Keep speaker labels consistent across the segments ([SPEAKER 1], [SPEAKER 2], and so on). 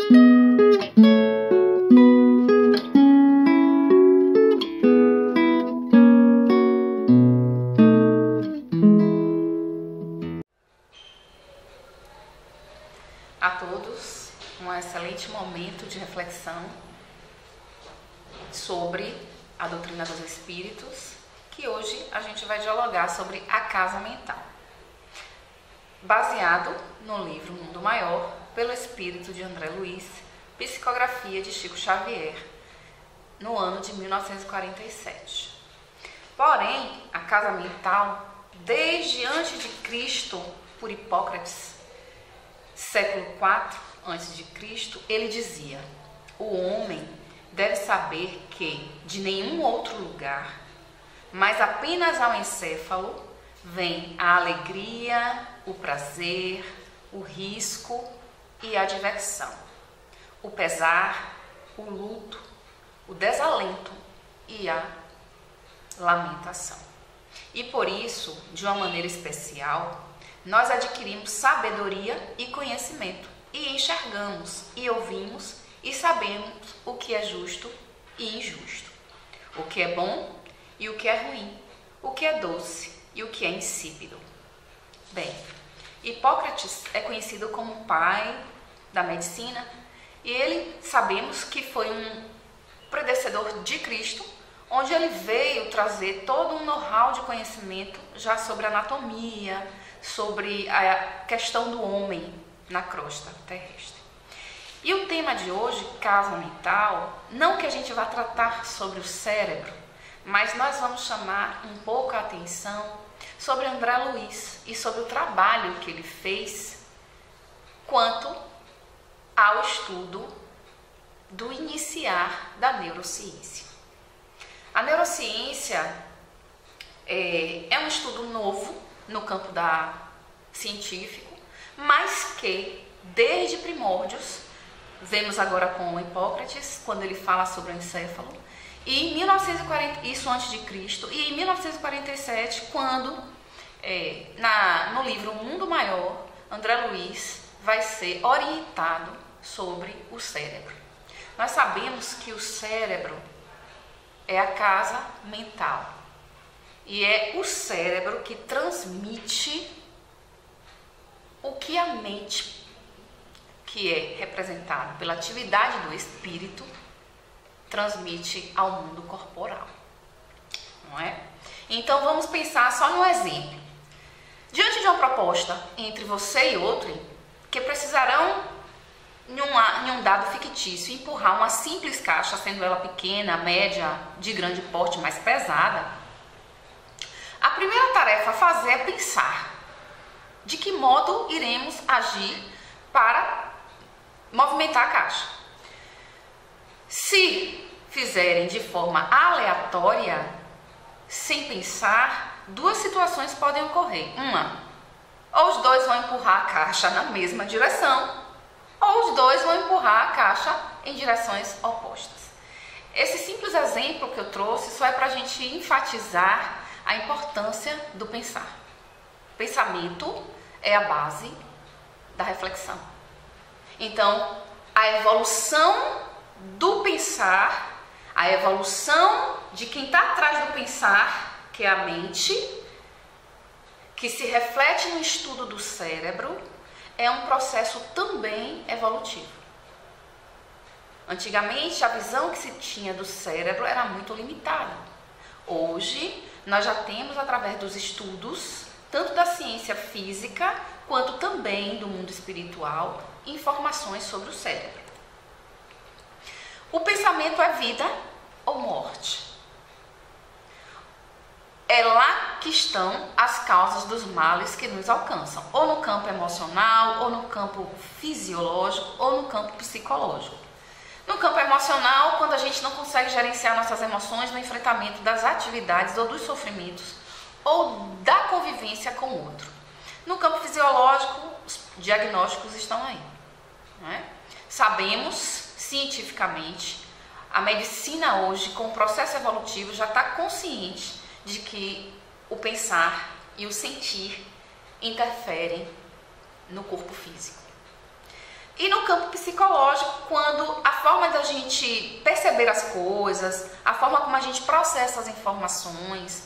[SPEAKER 1] A todos, um excelente momento de reflexão sobre a doutrina dos espíritos, que hoje a gente vai dialogar sobre a casa mental, baseado no livro Mundo Maior, pelo espírito de André Luiz, psicografia de Chico Xavier, no ano de 1947. Porém, a casa mental, desde antes de Cristo, por Hipócrates, século IV a.C., ele dizia: o homem deve saber que de nenhum outro lugar, mas apenas ao encéfalo, vem a alegria, o prazer, o risco e a diversão, o pesar, o luto, o desalento e a lamentação. E por isso, de uma maneira especial, nós adquirimos sabedoria e conhecimento, e enxergamos, e ouvimos, e sabemos o que é justo e injusto, o que é bom e o que é ruim, o que é doce e o que é insípido. Bem, Hipócrates é conhecido como o pai da medicina, e ele sabemos que foi um predecessor de Cristo, onde ele veio trazer todo um know-how de conhecimento já sobre anatomia, sobre a questão do homem na crosta terrestre. E o tema de hoje, casa mental, não que a gente vá tratar sobre o cérebro, mas nós vamos chamar um pouco a atenção sobre André Luiz e sobre o trabalho que ele fez quanto ao estudo do iniciar da neurociência. A neurociência é um estudo novo no campo científico, mas que desde primórdios, vemos agora com Hipócrates, quando ele fala sobre o encéfalo, e em 1940, isso antes de Cristo, e em 1947, quando no livro Mundo Maior, André Luiz vai ser orientado sobre o cérebro. Nós sabemos que o cérebro é a casa mental, e é o cérebro que transmite o que a mente, que é representado pela atividade do espírito, transmite ao mundo corporal, não é? Então vamos pensar só no exemplo. Diante de uma proposta entre você e outro, que precisarão, em um dado fictício, empurrar uma simples caixa, sendo ela pequena, média, de grande porte, mais pesada, a primeira tarefa a fazer é pensar de que modo iremos agir para movimentar a caixa. Se fizerem de forma aleatória, sem pensar, duas situações podem ocorrer. Uma, ou os dois vão empurrar a caixa na mesma direção, ou os dois vão empurrar a caixa em direções opostas. Esse simples exemplo que eu trouxe só é para a gente enfatizar a importância do pensar. O pensamento é a base da reflexão. Então, a evolução do pensar, a evolução de quem está atrás do pensar, que é a mente, que se reflete no estudo do cérebro, é um processo também evolutivo. Antigamente, a visão que se tinha do cérebro era muito limitada. Hoje, nós já temos, através dos estudos, tanto da ciência física, quanto também do mundo espiritual, informações sobre o cérebro. O pensamento é vida ou morte? É lá que estão as causas dos males que nos alcançam, ou no campo emocional, ou no campo fisiológico, ou no campo psicológico. No campo emocional, quando a gente não consegue gerenciar nossas emoções no enfrentamento das atividades ou dos sofrimentos, ou da convivência com o outro. No campo fisiológico, os diagnósticos estão aí, não é? Sabemos, cientificamente, a medicina hoje, com o processo evolutivo, já está consciente de que o pensar e o sentir interferem no corpo físico. E no campo psicológico, quando a forma da gente perceber as coisas, a forma como a gente processa as informações,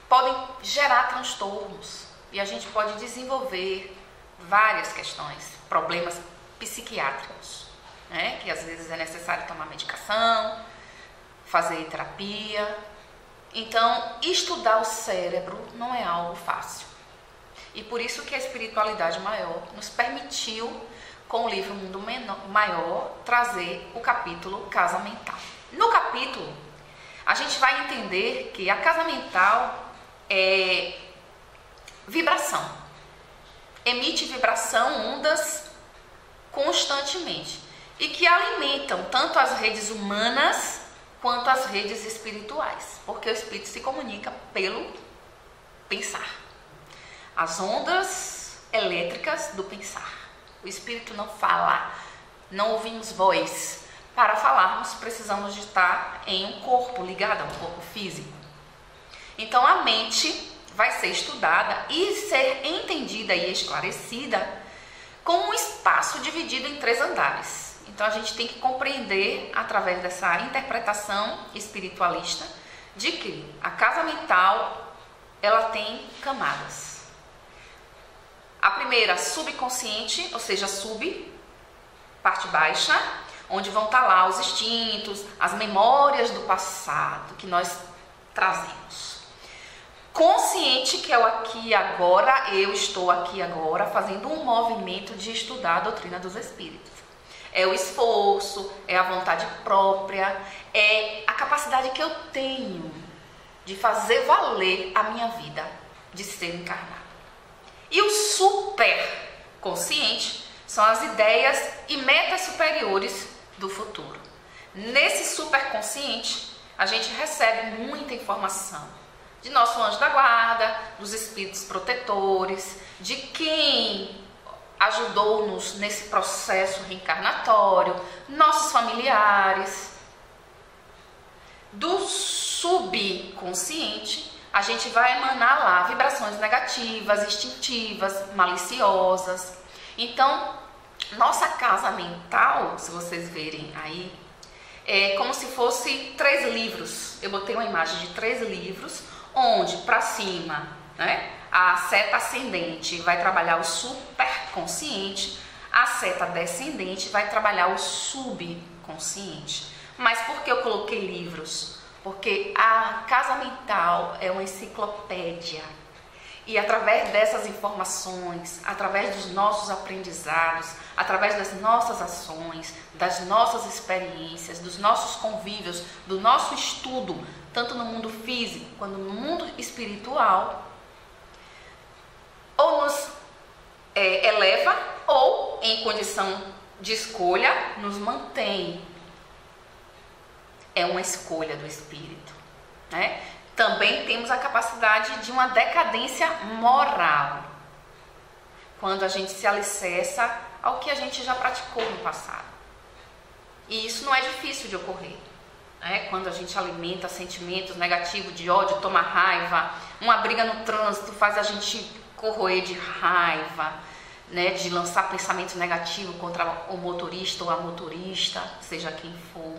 [SPEAKER 1] podem gerar transtornos. E a gente pode desenvolver várias questões, problemas psiquiátricos, né? Que às vezes é necessário tomar medicação, fazer terapia. Então, estudar o cérebro não é algo fácil. E por isso que a espiritualidade maior nos permitiu, com o livro Mundo Maior, trazer o capítulo Casa Mental. No capítulo, a gente vai entender que a casa mental é vibração. Emite vibração, ondas, constantemente. E que alimentam tanto as redes humanas quanto as redes espirituais. Porque o espírito se comunica pelo pensar. As ondas elétricas do pensar. O espírito não fala, não ouvimos voz. Para falarmos, precisamos de estar em um corpo ligado a um corpo físico. Então, a mente vai ser estudada e ser entendida e esclarecida como um espaço dividido em 3 andares. Então, a gente tem que compreender, através dessa interpretação espiritualista, de que a casa mental, ela tem camadas. A primeira, subconsciente, ou seja, parte baixa, onde vão estar lá os instintos, as memórias do passado que nós trazemos. Consciente, que é o aqui e agora, eu estou aqui agora, fazendo um movimento de estudar a doutrina dos espíritos. É o esforço, é a vontade própria, é a capacidade que eu tenho de fazer valer a minha vida, de ser encarnado. E o superconsciente são as ideias e metas superiores do futuro. Nesse superconsciente, a gente recebe muita informação de nosso anjo da guarda, dos espíritos protetores, de quem ajudou-nos nesse processo reencarnatório, nossos familiares. Do subconsciente, a gente vai emanar lá vibrações negativas, instintivas, maliciosas. Então, nossa casa mental, se vocês verem aí, é como se fosse 3 livros. Eu botei uma imagem de 3 livros, onde para cima, né, a seta ascendente vai trabalhar o superconsciente, a seta descendente vai trabalhar o subconsciente. Mas por que eu coloquei livros? Porque a casa mental é uma enciclopédia. E através dessas informações, através dos nossos aprendizados, através das nossas ações, das nossas experiências, dos nossos convívios, do nosso estudo, tanto no mundo físico quanto no mundo espiritual, ou nos eleva, ou em condição de escolha, nos mantém. É uma escolha do espírito, né? Também temos a capacidade de uma decadência moral, quando a gente se alicerça ao que a gente já praticou no passado. E isso não é difícil de ocorrer, né? Quando a gente alimenta sentimentos negativos de ódio, toma raiva, uma briga no trânsito faz a gente corroer de raiva, né? De lançar pensamentos negativos contra o motorista ou a motorista, seja quem for.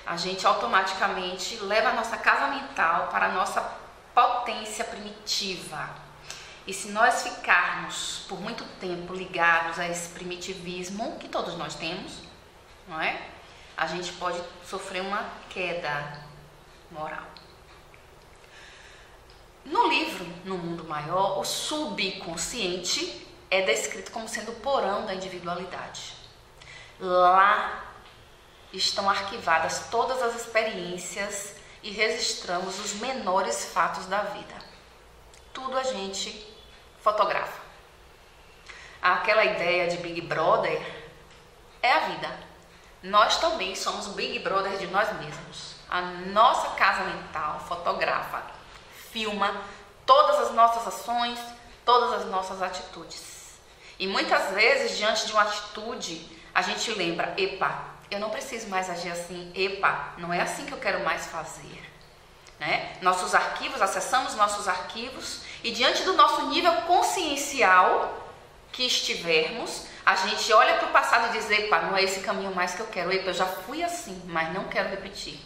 [SPEAKER 1] A gente automaticamente leva a nossa casa mental para a nossa potência primitiva. E se nós ficarmos por muito tempo ligados a esse primitivismo, que todos nós temos, não é? A gente pode sofrer uma queda moral. No livro, No Mundo Maior, o subconsciente é descrito como sendo o porão da individualidade. Lá estão arquivadas todas as experiências e registramos os menores fatos da vida. Tudo a gente fotografa. Aquela ideia de Big Brother é a vida. Nós também somos Big Brother de nós mesmos. A nossa casa mental fotografa, filma todas as nossas ações, todas as nossas atitudes. E muitas vezes, diante de uma atitude, a gente lembra, epa, eu não preciso mais agir assim, epa, não é assim que eu quero mais fazer. Né? Nossos arquivos, acessamos nossos arquivos e diante do nosso nível consciencial, que estivermos, a gente olha para o passado e diz, epa, não é esse caminho mais que eu quero, epa, eu já fui assim, mas não quero repetir.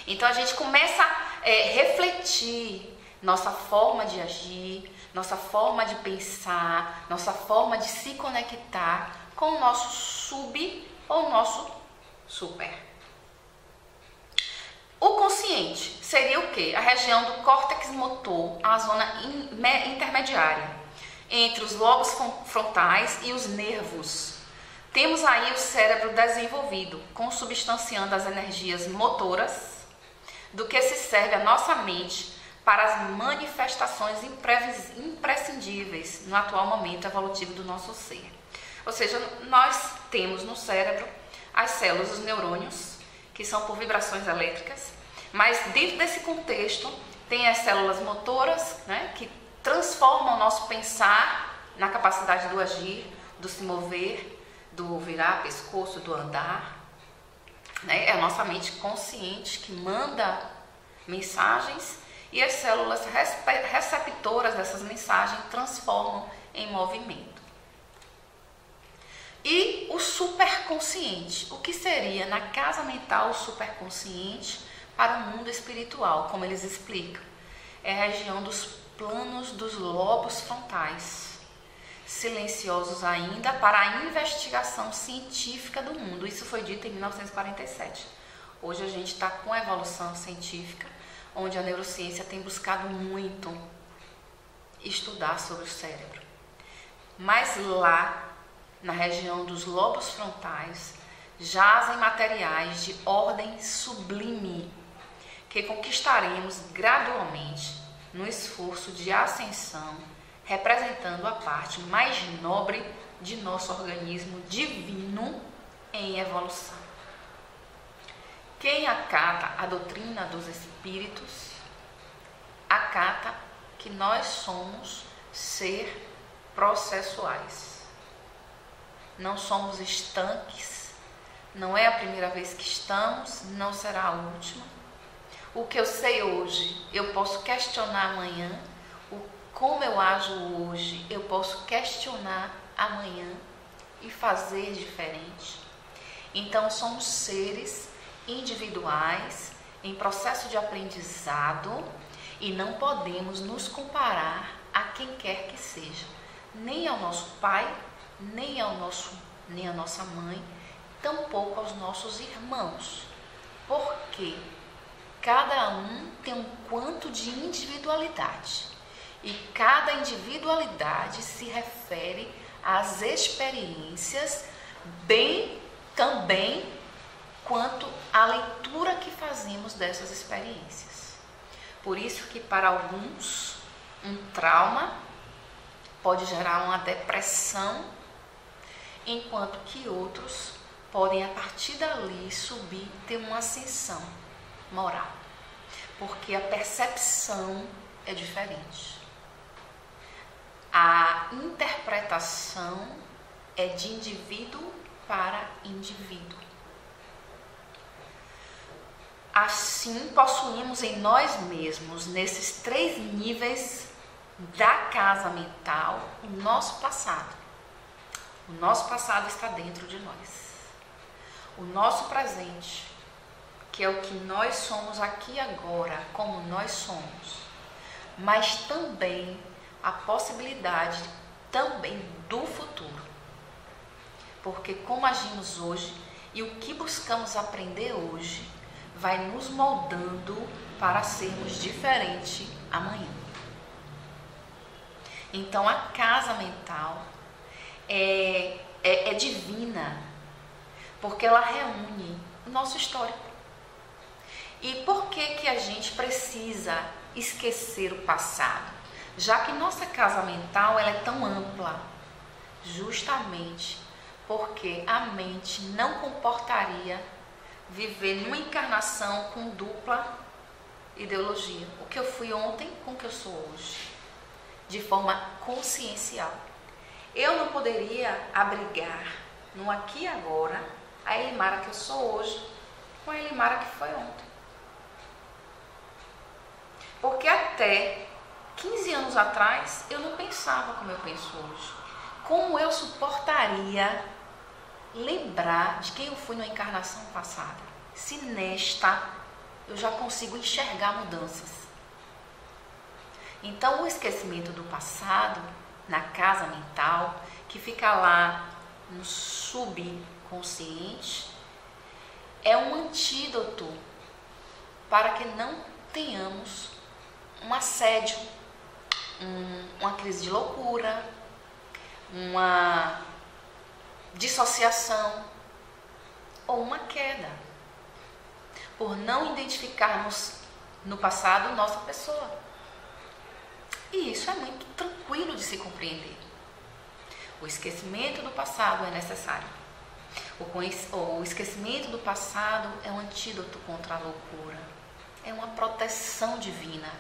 [SPEAKER 1] Então a gente começa a refletir nossa forma de agir, nossa forma de pensar, nossa forma de se conectar com o nosso sub ou nosso super. O consciente seria o quê? A região do córtex motor, a zona intermediária entre os lobos frontais e os nervos. Temos aí o cérebro desenvolvido, consubstanciando as energias motoras, do que se serve a nossa mente para as manifestações imprescindíveis no atual momento evolutivo do nosso ser. Ou seja, nós temos no cérebro as células, os neurônios, que são por vibrações elétricas, mas dentro desse contexto tem as células motoras, né, que transformam o nosso pensar na capacidade do agir, do se mover, do virar pescoço, do andar. Né? É a nossa mente consciente que manda mensagens e as células receptoras dessas mensagens transformam em movimento. E o superconsciente, o que seria na casa mental o superconsciente para o mundo espiritual, como eles explicam? É a região dos planos dos lobos frontais, silenciosos ainda para a investigação científica do mundo. Isso foi dito em 1947. Hoje a gente está com a evolução científica, onde a neurociência tem buscado muito estudar sobre o cérebro. Mas lá, na região dos lobos frontais, jazem materiais de ordem sublime, que conquistaremos gradualmente no esforço de ascensão, representando a parte mais nobre de nosso organismo divino em evolução. Quem acata a doutrina dos espíritos, acata que nós somos ser processuais. Não somos estanques, não é a primeira vez que estamos, não será a última. O que eu sei hoje, eu posso questionar amanhã. Como eu ajo hoje, eu posso questionar amanhã e fazer diferente. Então, somos seres individuais em processo de aprendizado e não podemos nos comparar a quem quer que seja, nem ao nosso pai, nem a nossa mãe, tampouco aos nossos irmãos, porque cada um tem um quanto de individualidade. E cada individualidade se refere às experiências, bem também quanto à leitura que fazemos dessas experiências. Por isso que para alguns um trauma pode gerar uma depressão, enquanto que outros podem a partir dali subir, ter uma ascensão moral, porque a percepção é diferente. A interpretação é de indivíduo para indivíduo. Assim, possuímos em nós mesmos, nesses 3 níveis da casa mental, o nosso passado. O nosso passado está dentro de nós. O nosso presente, que é o que nós somos aqui agora, como nós somos, mas também a possibilidade também do futuro. Porque como agimos hoje e o que buscamos aprender hoje vai nos moldando para sermos diferentes amanhã. Então a casa mental é divina, porque ela reúne o nosso histórico. E por que a gente precisa esquecer o passado? Já que nossa casa mental ela é tão ampla, justamente porque a mente não comportaria viver numa encarnação com dupla ideologia. O que eu fui ontem com o que eu sou hoje, de forma consciencial. Eu não poderia abrigar no aqui e agora a Elimara que eu sou hoje com a Elimara que foi ontem. Porque até 15 anos atrás, eu não pensava como eu penso hoje. Como eu suportaria lembrar de quem eu fui na encarnação passada, se nesta eu já consigo enxergar mudanças? Então, o esquecimento do passado, na casa mental, que fica lá no subconsciente, é um antídoto para que não tenhamos um assédio, uma crise de loucura, uma dissociação ou uma queda, por não identificarmos no passado nossa pessoa. E isso é muito tranquilo de se compreender. O esquecimento do passado é necessário. O esquecimento do passado é um antídoto contra a loucura. É uma proteção divina.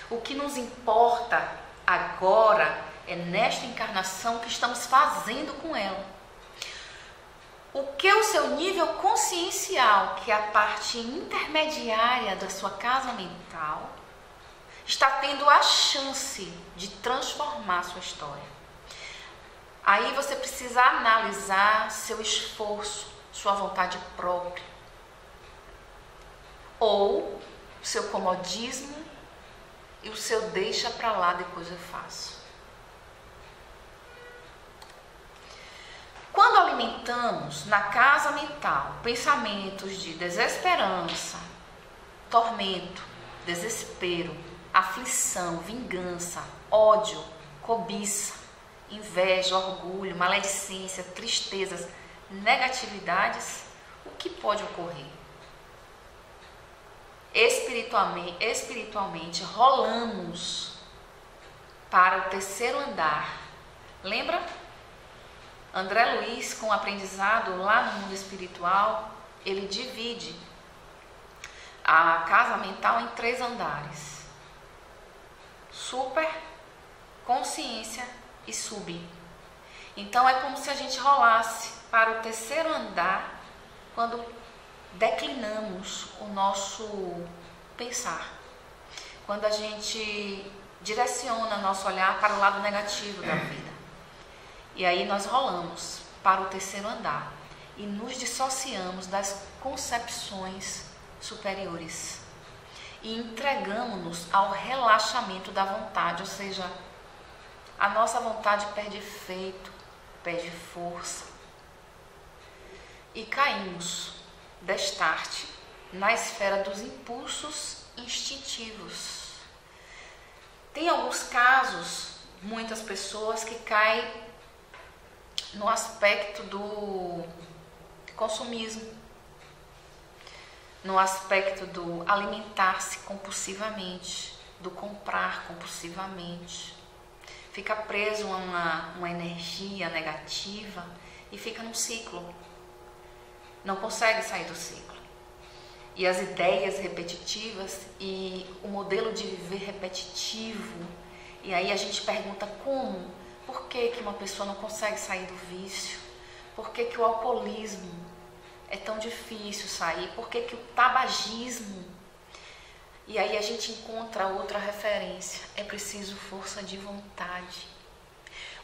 [SPEAKER 1] O que nos importa agora é nesta encarnação que estamos fazendo com ela. O que o seu nível consciencial, que é a parte intermediária da sua casa mental, está tendo a chance de transformar sua história. Aí você precisa analisar seu esforço, sua vontade própria, ou seu comodismo e o seu deixa pra lá, depois eu faço. Quando alimentamos na casa mental pensamentos de desesperança, tormento, desespero, aflição, vingança, ódio, cobiça, inveja, orgulho, maledicência, tristezas, negatividades, o que pode ocorrer? Espiritualmente rolamos para o terceiro andar. Lembra? André Luiz, com o aprendizado lá no mundo espiritual, ele divide a casa mental em 3 andares: super, consciência e sub. Então é como se a gente rolasse para o terceiro andar quando declinamos o nosso pensar, quando a gente direciona nosso olhar para o lado negativo da vida. E aí nós rolamos para o terceiro andar e nos dissociamos das concepções superiores e entregamos-nos ao relaxamento da vontade, ou seja, a nossa vontade perde efeito, perde força e caímos, destarte, na esfera dos impulsos instintivos. Tem alguns casos, muitas pessoas que caem no aspecto do consumismo, no aspecto do alimentar-se compulsivamente, do comprar compulsivamente. Fica preso a uma energia negativa e fica num ciclo. Não consegue sair do ciclo. E as ideias repetitivas e o modelo de viver repetitivo. E aí a gente pergunta como? Por que uma pessoa não consegue sair do vício? Por que o alcoolismo é tão difícil sair? Por que o tabagismo? E aí a gente encontra outra referência. É preciso força de vontade.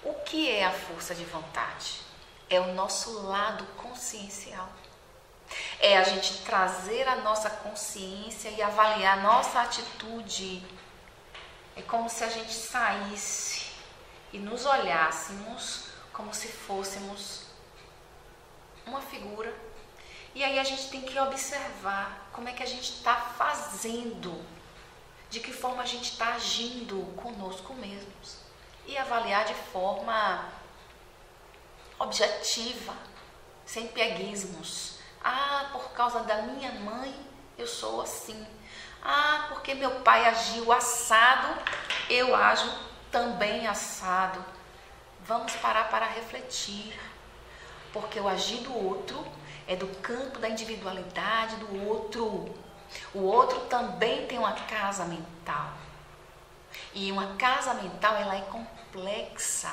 [SPEAKER 1] O que é a força de vontade? É o nosso lado consciencial. É a gente trazer a nossa consciência e avaliar a nossa atitude. É como se a gente saísse e nos olhássemos como se fôssemos uma figura. E aí a gente tem que observar como é que a gente está fazendo, de que forma a gente está agindo conosco mesmos. E avaliar de forma objetiva, sem pieguismos. Ah, por causa da minha mãe eu sou assim. Ah, porque meu pai agiu assado, eu ajo também assado. Vamos parar para refletir, porque o agir do outro é do campo da individualidade do outro. O outro também tem uma casa mental. E uma casa mental, ela é complexa.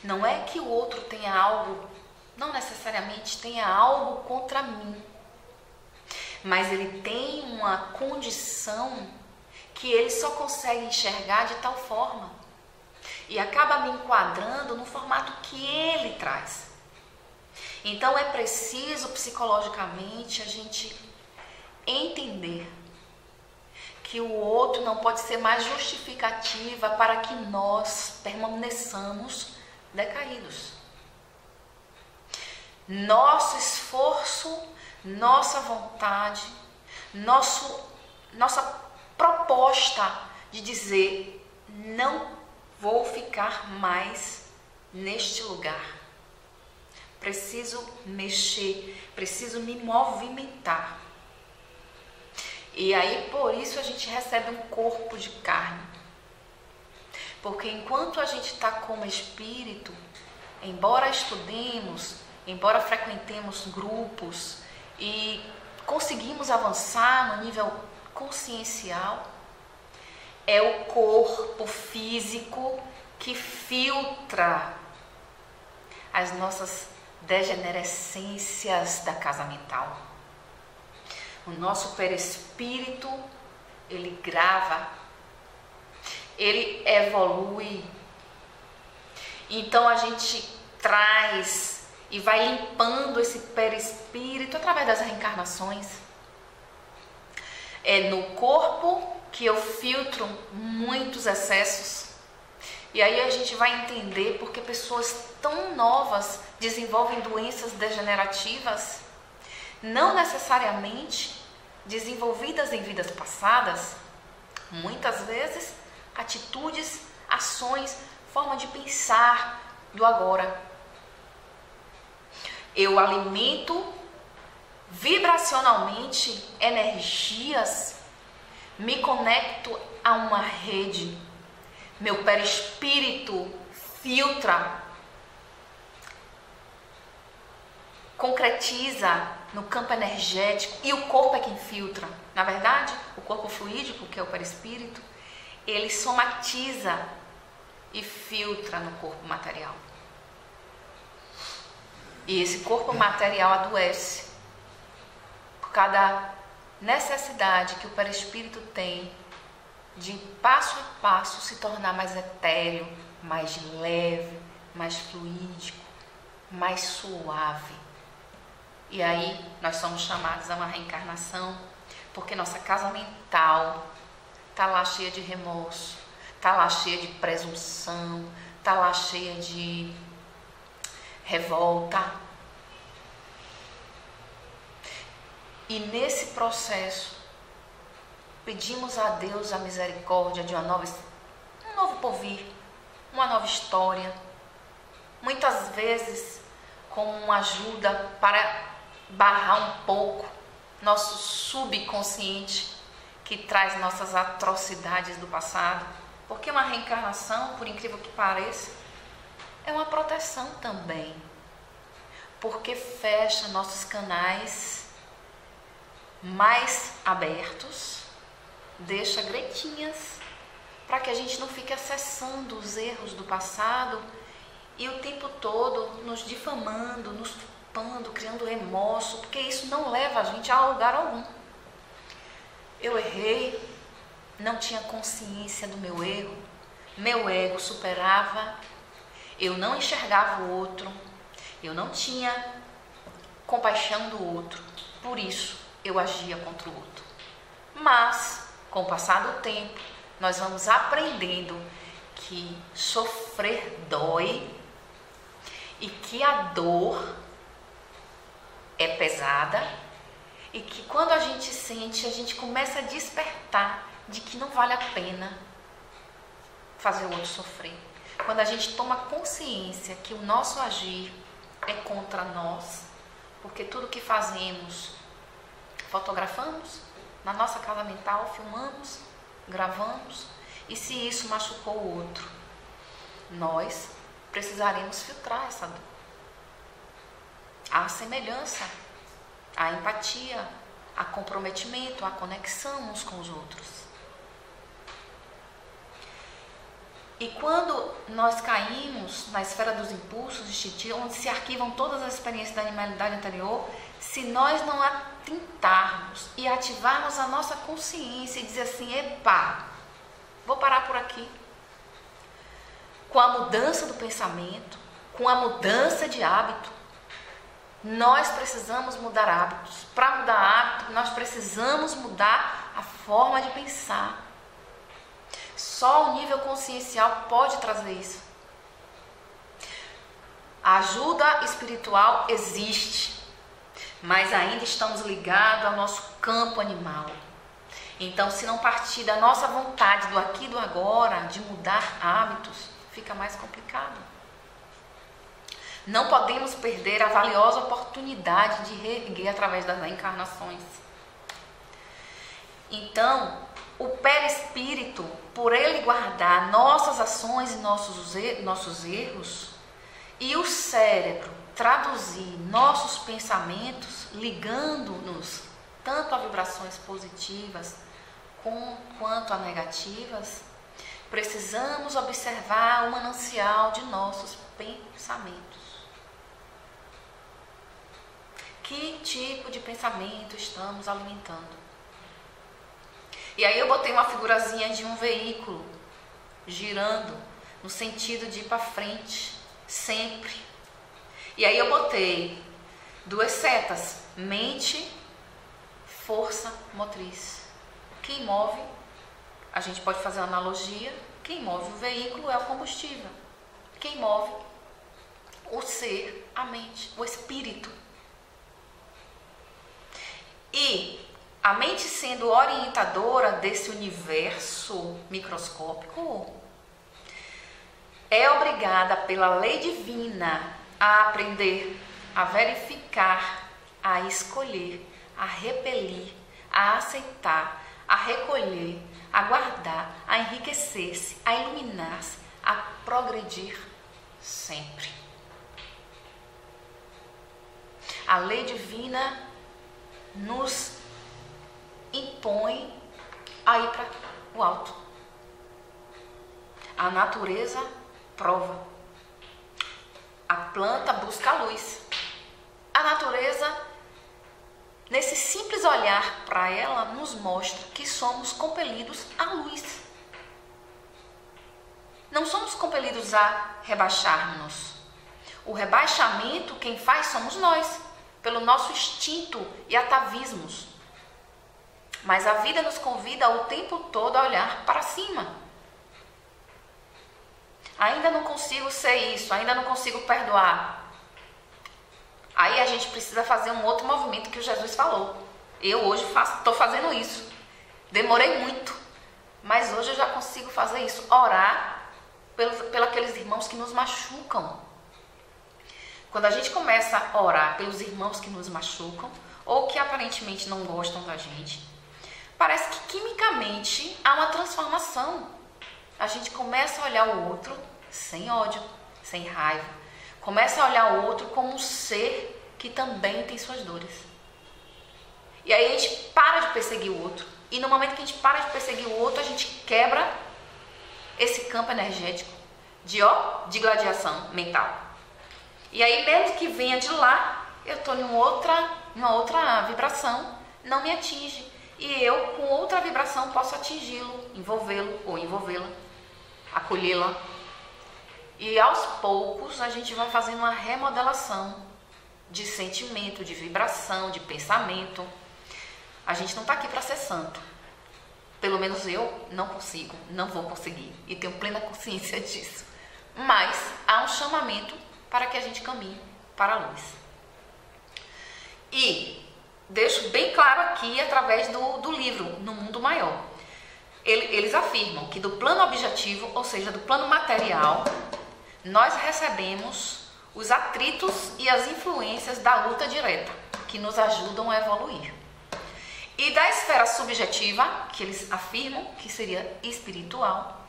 [SPEAKER 1] Não é que o outro tenha algo, não necessariamente tenha algo contra mim, mas ele tem uma condição que ele só consegue enxergar de tal forma e acaba me enquadrando no formato que ele traz. Então é preciso psicologicamente a gente entender que o outro não pode ser mais justificativa para que nós permaneçamos decaídos. Nosso esforço, nossa vontade, nossa proposta de dizer: não vou ficar mais neste lugar. Preciso mexer, preciso me movimentar. E aí, por isso, a gente recebe um corpo de carne. Porque enquanto a gente está como espírito, embora estudemos, embora frequentemos grupos e conseguimos avançar no nível consciencial, é o corpo físico que filtra as nossas degenerescências da casa mental. O nosso perispírito, ele grava, ele evolui. Então a gente traz e vai limpando esse perispírito através das reencarnações. É no corpo que eu filtro muitos excessos. E aí a gente vai entender porque pessoas tão novas desenvolvem doenças degenerativas, não necessariamente desenvolvidas em vidas passadas, muitas vezes atitudes, ações, forma de pensar do agora. Eu alimento vibracionalmente energias, me conecto a uma rede, meu perispírito filtra, concretiza no campo energético, e o corpo é quem filtra. Na verdade, o corpo fluídico, que é o perispírito, ele somatiza e filtra no corpo material. E esse corpo material adoece por cada necessidade que o perispírito tem de passo a passo se tornar mais etéreo, mais leve, mais fluídico, mais suave. E aí nós somos chamados a uma reencarnação, porque nossa casa mental está lá cheia de remorso, está lá cheia de presunção, está lá cheia de revolta. E nesse processo pedimos a Deus a misericórdia de um novo porvir, uma nova história, muitas vezes como uma ajuda para barrar um pouco nosso subconsciente que traz nossas atrocidades do passado, porque uma reencarnação, por incrível que pareça, é uma proteção também, porque fecha nossos canais mais abertos, deixa gretinhas para que a gente não fique acessando os erros do passado e o tempo todo nos difamando, nos culpando, criando remorso, porque isso não leva a gente a lugar algum. Eu errei, não tinha consciência do meu erro, meu ego superava, eu não enxergava o outro, eu não tinha compaixão do outro, por isso eu agia contra o outro. Mas, com o passar do tempo, nós vamos aprendendo que sofrer dói e que a dor é pesada e que quando a gente sente, a gente começa a despertar de que não vale a pena fazer o outro sofrer. Quando a gente toma consciência que o nosso agir é contra nós, porque tudo que fazemos, fotografamos, na nossa casa mental, filmamos, gravamos, e se isso machucou o outro, nós precisaremos filtrar essa dor. A semelhança, a empatia, a comprometimento, a conexão uns com os outros. E quando nós caímos na esfera dos impulsos instintivos, onde se arquivam todas as experiências da animalidade anterior, se nós não atentarmos e ativarmos a nossa consciência e dizer assim, epa, vou parar por aqui. com a mudança do pensamento, com a mudança de hábito. Nós precisamos mudar hábitos. Para mudar hábito, nós precisamos mudar a forma de pensar. Só o nível consciencial pode trazer isso. A ajuda espiritual existe, mas ainda estamos ligados ao nosso campo animal. Então, se não partir da nossa vontade, do aqui e do agora, de mudar hábitos, fica mais complicado. Não podemos perder a valiosa oportunidade de reerguer através das encarnações. Então, o perispírito, por ele guardar nossas ações e nossos erros, e o cérebro traduzir nossos pensamentos, ligando-nos tanto a vibrações positivas quanto a negativas, precisamos observar o manancial de nossos pensamentos. Que tipo de pensamento estamos alimentando? E aí eu botei uma figurazinha de um veículo girando no sentido de ir para frente, sempre. E aí eu botei 2 setas, mente, força motriz. Quem move, a gente pode fazer uma analogia, quem move o veículo é o combustível. Quem move o ser, a mente, o espírito. E a mente sendo orientadora desse universo microscópico, é obrigada pela lei divina a aprender, a verificar, a escolher, a repelir, a aceitar, a recolher, a guardar, a enriquecer-se, a iluminar-se, a progredir sempre. A lei divina nos impõe a ir para o alto. A natureza prova. A planta busca a luz. A natureza, nesse simples olhar para ela, nos mostra que somos compelidos à luz. Não somos compelidos a rebaixar-nos. O rebaixamento, quem faz somos nós, pelo nosso instinto e atavismos. Mas a vida nos convida o tempo todo a olhar para cima. Ainda não consigo ser isso, ainda não consigo perdoar. Aí a gente precisa fazer um outro movimento que o Jesus falou. Eu hoje estou fazendo isso. Demorei muito, mas hoje eu já consigo fazer isso. Orar pelos aqueles irmãos que nos machucam. Quando a gente começa a orar pelos irmãos que nos machucam, ou que aparentemente não gostam da gente, parece que quimicamente há uma transformação. A gente começa a olhar o outro sem ódio, sem raiva. Começa a olhar o outro como um ser que também tem suas dores. E aí a gente para de perseguir o outro. E no momento que a gente para de perseguir o outro, a gente quebra esse campo energético de gladiação mental. E aí, mesmo que venha de lá, eu estou em uma outra vibração, não me atinge. E eu, com outra vibração, posso atingi-lo, envolvê-lo ou envolvê-la, acolhê-la. E aos poucos, a gente vai fazendo uma remodelação de sentimento, de vibração, de pensamento. A gente não está aqui para ser santo. Pelo menos eu não consigo, não vou conseguir. E tenho plena consciência disso. Mas há um chamamento para que a gente caminhe para a luz. E deixo bem claro aqui, através do livro No Mundo Maior. Eles afirmam que do plano objetivo, ou seja, do plano material, nós recebemos os atritos e as influências da luta direta, que nos ajudam a evoluir. E da esfera subjetiva, que eles afirmam que seria espiritual,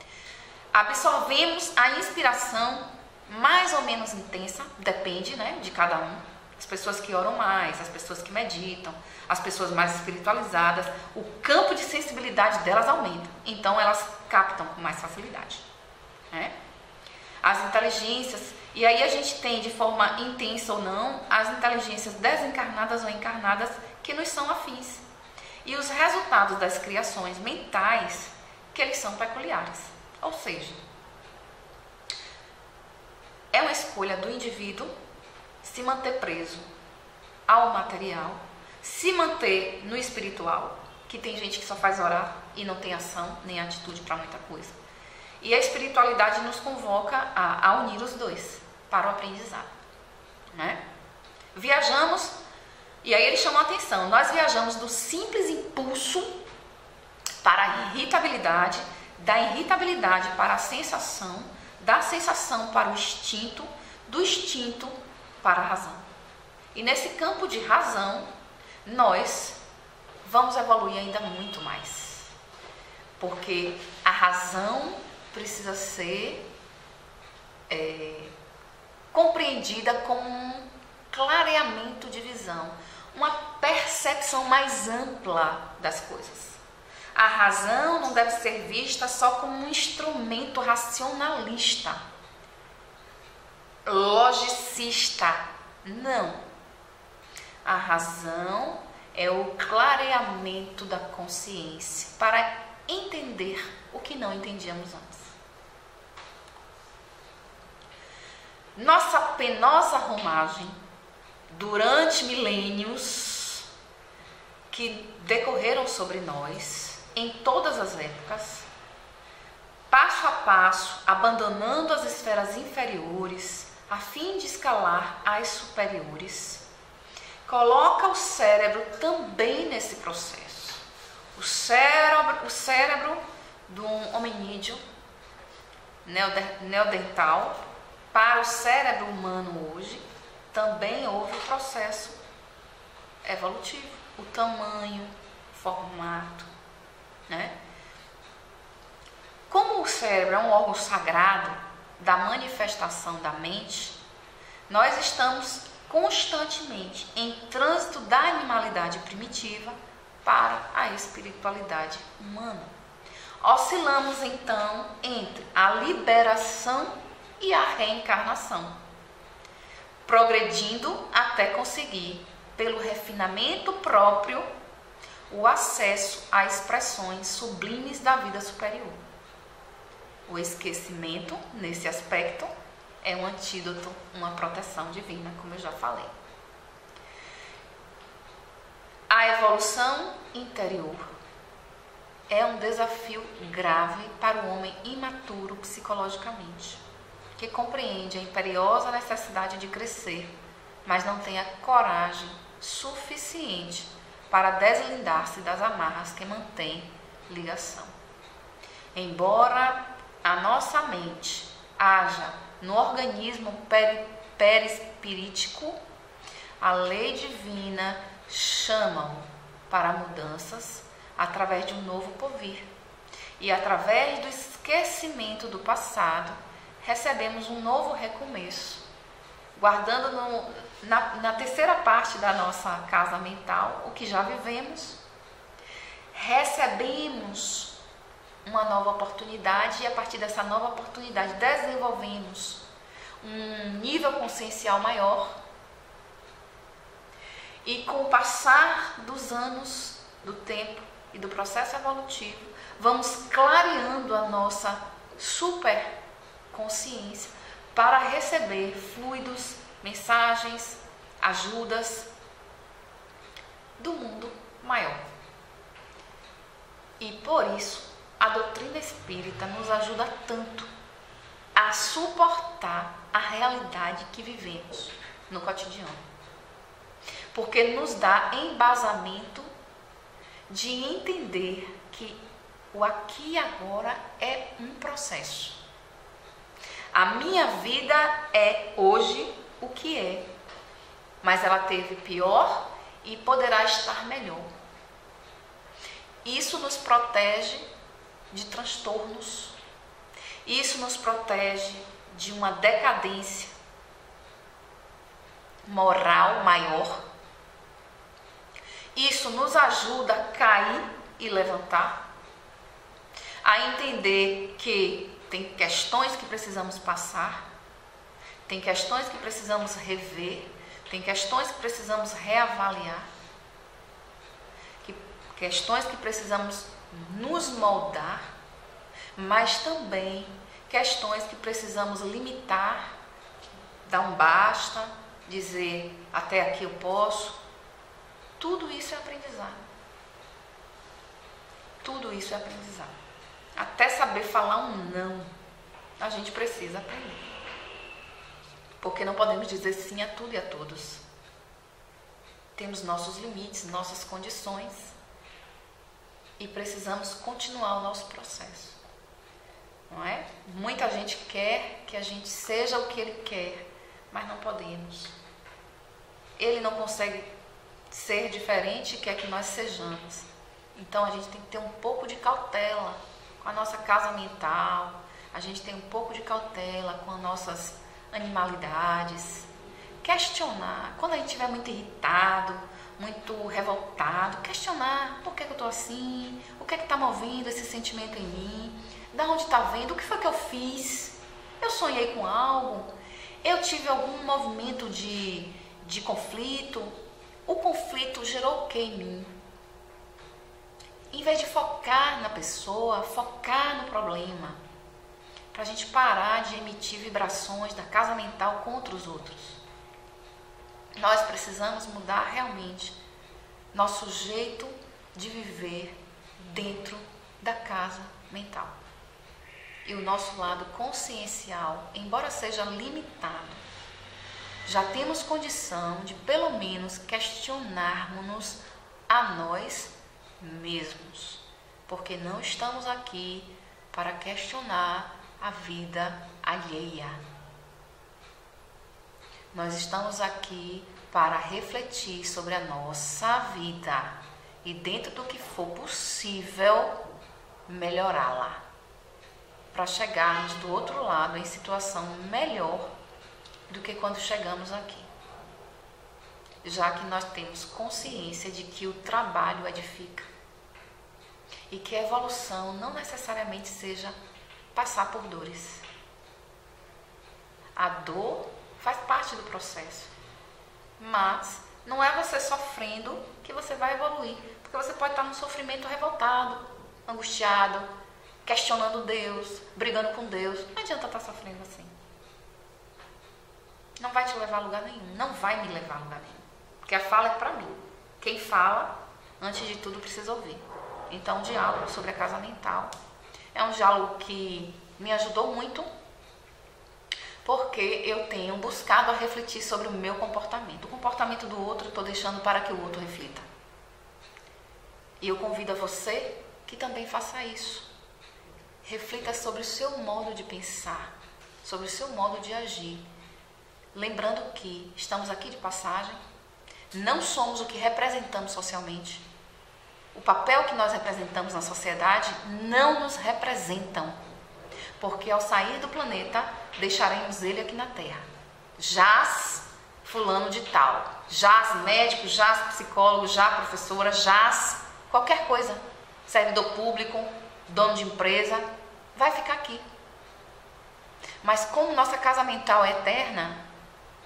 [SPEAKER 1] absorvemos a inspiração mais ou menos intensa, depende, de cada um. As pessoas que oram mais, as pessoas que meditam, as pessoas mais espiritualizadas, o campo de sensibilidade delas aumenta. Então elas captam com mais facilidade. As inteligências, e aí a gente tem de forma intensa ou não, as inteligências desencarnadas ou encarnadas que nos são afins. E os resultados das criações mentais que eles são peculiares. Ou seja, é uma escolha do indivíduo se manter preso ao material, se manter no espiritual, que tem gente que só faz orar e não tem ação nem atitude para muita coisa. E a espiritualidade nos convoca a unir os dois para o aprendizado, né? Viajamos, e aí ele chamou a atenção, nós viajamos do simples impulso para a irritabilidade, da irritabilidade para a sensação, da sensação para o instinto, do instinto para a razão. E nesse campo de razão, nós vamos evoluir ainda muito mais. Porque a razão precisa ser compreendida como um clareamento de visão, uma percepção mais ampla das coisas. A razão não deve ser vista só como um instrumento racionalista, logicista. Não. A razão é o clareamento da consciência para entender o que não entendíamos antes. Nossa penosa romagem durante milênios que decorreram sobre nós, em todas as épocas, passo a passo, abandonando as esferas inferiores, a fim de escalar as superiores, coloca o cérebro também nesse processo. O cérebro do hominídeo neandertal para o cérebro humano hoje, também houve um processo evolutivo. O tamanho, o formato, né? Como o cérebro é um órgão sagrado da manifestação da mente, nós estamos constantemente em trânsito da animalidade primitiva para a espiritualidade humana. Oscilamos então entre a liberação e a reencarnação, progredindo até conseguir, pelo refinamento próprio, o acesso a expressões sublimes da vida superior. O esquecimento, nesse aspecto, é um antídoto, uma proteção divina, como eu já falei. A evolução interior é um desafio grave para o homem imaturo psicologicamente, que compreende a imperiosa necessidade de crescer, mas não tem a coragem suficiente para deslindar-se das amarras que mantêm ligação. Embora a nossa mente haja no organismo perispirítico, a lei divina chama-o para mudanças através de um novo porvir. E através do esquecimento do passado, recebemos um novo recomeço. Guardando na terceira parte da nossa casa mental o que já vivemos, recebemos uma nova oportunidade e a partir dessa nova oportunidade desenvolvemos um nível consciencial maior e com o passar dos anos, do tempo e do processo evolutivo, vamos clareando a nossa super consciência para receber fluidos, mensagens, ajudas do mundo maior. E por isso, a doutrina espírita nos ajuda tanto a suportar a realidade que vivemos no cotidiano. Porque nos dá embasamento de entender que o aqui e agora é um processo. A minha vida é hoje o que é, mas ela teve pior e poderá estar melhor. Isso nos protege de transtornos, isso nos protege de uma decadência moral maior, isso nos ajuda a cair e levantar, a entender que tem questões que precisamos passar, tem questões que precisamos rever, tem questões que precisamos reavaliar, questões que precisamos nos moldar, mas também questões que precisamos limitar dar um basta, dizer até aqui eu posso. Tudo isso é aprendizado. Tudo isso é aprendizado. Até saber falar um não, a gente precisa aprender. Porque não podemos dizer sim a tudo e a todos. Temos nossos limites, nossas condições e precisamos continuar o nosso processo. Não é? Muita gente quer que a gente seja o que ele quer, mas não podemos. Ele não consegue ser diferente e quer que nós sejamos. Então a gente tem que ter um pouco de cautela com a nossa casa mental, a gente tem um pouco de cautela com as nossas animalidades. Questionar, quando a gente estiver muito irritado, muito revoltado, questionar por que eu estou assim, o que é que está movendo esse sentimento em mim, da onde está vindo, o que foi que eu fiz, eu sonhei com algo, eu tive algum movimento de conflito, o conflito gerou o que em mim? Em vez de focar na pessoa, focar no problema, para a gente parar de emitir vibrações da casa mental contra os outros. Nós precisamos mudar realmente nosso jeito de viver dentro da casa mental. E o nosso lado consciencial, embora seja limitado, já temos condição de pelo menos questionarmos a nós mesmos, porque não estamos aqui para questionar a vida alheia. Nós estamos aqui para refletir sobre a nossa vida e, dentro do que for possível, melhorá-la, para chegarmos do outro lado em situação melhor do que quando chegamos aqui, já que nós temos consciência de que o trabalho edifica e que a evolução não necessariamente seja passar por dores. A dor faz parte do processo, mas não é você sofrendo que você vai evoluir, porque você pode estar num sofrimento revoltado, angustiado, questionando Deus, brigando com Deus. Não adianta estar sofrendo assim. Não vai te levar a lugar nenhum, não vai me levar a lugar nenhum, porque a fala é para mim. Quem fala, antes de tudo, precisa ouvir. Então, o diálogo sobre a casa mental é um diálogo que me ajudou muito, porque eu tenho buscado a refletir sobre o meu comportamento. O comportamento do outro eu estou deixando para que o outro reflita. E eu convido a você que também faça isso. Reflita sobre o seu modo de pensar, sobre o seu modo de agir. Lembrando que estamos aqui de passagem, não somos o que representamos socialmente. O papel que nós representamos na sociedade não nos representam, porque ao sair do planeta, deixaremos ele aqui na Terra. Jaz fulano de tal, jaz médico, jaz psicólogo, jaz professora, jaz qualquer coisa, servidor público, dono de empresa, vai ficar aqui. Mas como nossa casa mental é eterna,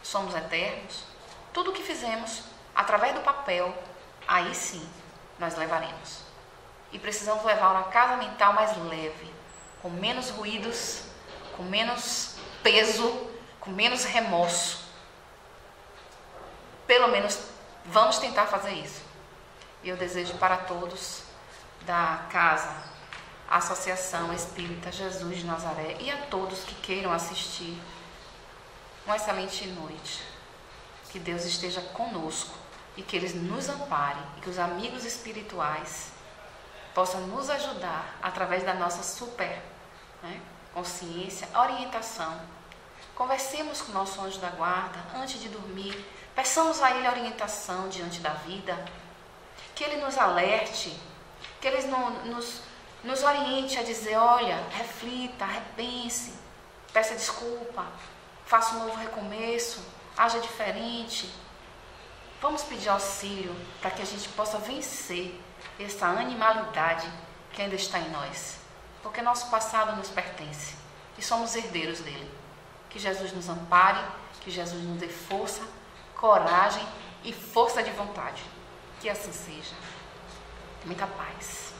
[SPEAKER 1] somos eternos, tudo o que fizemos através do papel, aí sim nós levaremos. E precisamos levar uma casa mental mais leve, com menos ruídos, com menos peso, com menos remorso. Pelo menos vamos tentar fazer isso. E eu desejo para todos da casa, Associação Espírita Jesus de Nazaré e a todos que queiram assistir, uma excelente noite. Que Deus esteja conosco e que Ele nos ampare e que os amigos espirituais possam nos ajudar através da nossa consciência, orientação. Conversemos com o nosso anjo da guarda antes de dormir, peçamos a Ele orientação diante da vida, que Ele nos alerte, que Ele nos oriente a dizer, olha, reflita, repense, peça desculpa, faça um novo recomeço, haja diferente. Vamos pedir auxílio para que a gente possa vencer essa animalidade que ainda está em nós, porque nosso passado nos pertence e somos herdeiros dele. Que Jesus nos ampare, que Jesus nos dê força, coragem e força de vontade. Que assim seja. Muita paz.